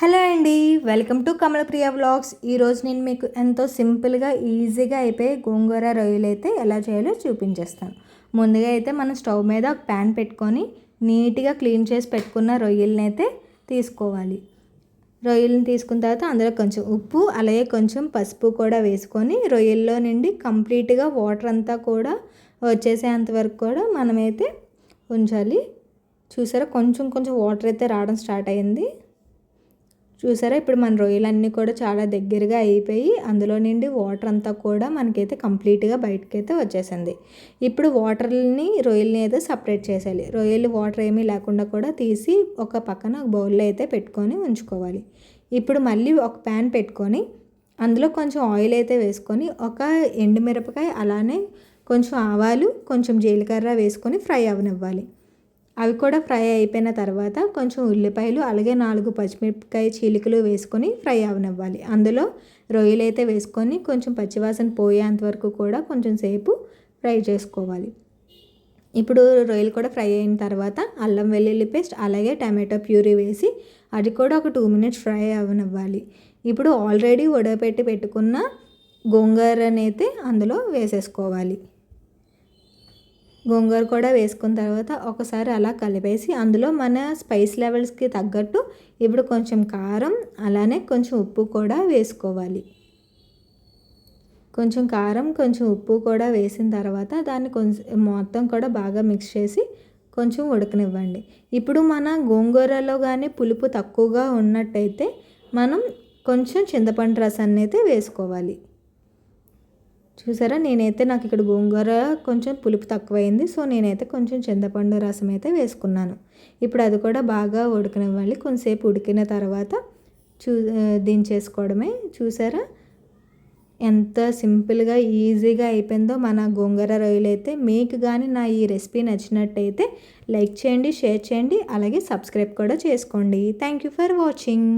Hello అండి, welcome to Kamalapriya vlogs. ఈరోజు నేను మీకు ఎంతో సింపుల్గా ఈజీగా అయిపోయే గోంగూర రొయ్యలు అయితే ఎలా చేయాలో చూపించేస్తాను. ముందుగా అయితే మనం స్టవ్ మీద ఒక ప్యాన్ పెట్టుకొని నీట్గా క్లీన్ చేసి పెట్టుకున్న రొయ్యలని అయితే తీసుకోవాలి. రొయ్యలను తీసుకున్న తర్వాత అందులో కొంచెం ఉప్పు అలాగే కొంచెం పసుపు కూడా వేసుకొని రొయ్యల్లో నుండి కంప్లీట్గా వాటర్ అంతా కూడా వచ్చేసేంత వరకు కూడా మనమైతే ఉంచాలి. చూసారా, కొంచెం కొంచెం వాటర్ అయితే రావడం స్టార్ట్ అయ్యింది. చూసారా, ఇప్పుడు మన రొయ్యలన్నీ కూడా చాలా దగ్గరగా అయిపోయి అందులో నుండి వాటర్ అంతా కూడా మనకైతే కంప్లీట్గా బయటకైతే వచ్చేసింది. ఇప్పుడు రొయ్యల్ని అయితే సపరేట్ చేసేయాలి. రొయ్యలు వాటర్ ఏమీ లేకుండా కూడా తీసి ఒక పక్కన ఒక బౌల్లో అయితే పెట్టుకొని ఉంచుకోవాలి. ఇప్పుడు మళ్ళీ ఒక ప్యాన్ పెట్టుకొని అందులో కొంచెం ఆయిల్ అయితే వేసుకొని ఒక ఎండుమిరపకాయ అలానే కొంచెం ఆవాలు కొంచెం జీలకర్ర వేసుకొని ఫ్రై అవనివ్వాలి. అవి కూడా ఫ్రై అయిపోయిన తర్వాత కొంచెం ఉల్లిపాయలు అలాగే 4 పచ్చిమిరపకాయ చీలికలు వేసుకొని ఫ్రై అవనివ్వాలి. అందులో రొయ్యలు అయితే వేసుకొని కొంచెం పచ్చివాసన పోయేంత వరకు కూడా కొంచెం సేపు ఫ్రై చేసుకోవాలి. ఇప్పుడు రొయ్యలు కూడా ఫ్రై అయిన తర్వాత అల్లం వెల్లుల్లి పేస్ట్ అలాగే టమాటో ప్యూరీ వేసి అది కూడా ఒక 2 మినిట్స్ ఫ్రై అవనివ్వాలి. ఇప్పుడు ఆల్రెడీ ఉడకపెట్టి పెట్టుకున్న గోంగూరని అయితే అందులో వేసేసుకోవాలి. గోంగూర కూడా వేసుకున్న తర్వాత ఒకసారి అలా కలిపేసి అందులో మన స్పైస్ లెవెల్స్కి తగ్గట్టు ఇప్పుడు కొంచెం కారం అలానే కొంచెం ఉప్పు కూడా వేసుకోవాలి. కొంచెం కారం కొంచెం ఉప్పు కూడా వేసిన తర్వాత దాన్ని కొంచెం మొత్తం కూడా బాగా మిక్స్ చేసి కొంచెం ఉడకనివ్వండి. ఇప్పుడు మన గోంగూరలో కానీ పులుపు తక్కువగా ఉన్నట్టయితే మనం కొంచెం చింతపండు రసాన్ని అయితే వేసుకోవాలి. చూసారా, నాకు ఇక్కడ గోంగూర కొంచెం పులుపు తక్కువైంది. సో నేనైతే కొంచెం చింతపండు రసం అయితే వేసుకున్నాను. ఇప్పుడు అది కూడా బాగా ఉడకనివ్వాలి. కొంతసేపు ఉడికిన తర్వాత దించేసుకోవడమే. చూసారా ఎంత సింపుల్గా ఈజీగా అయిపోయిందో మన గోంగూర రొయ్యలు అయితే. మీకు కానీ నా ఈ రెసిపీ నచ్చినట్టయితే లైక్ చేయండి, షేర్ చేయండి, అలాగే సబ్స్క్రైబ్ కూడా చేసుకోండి. Thank you for watching.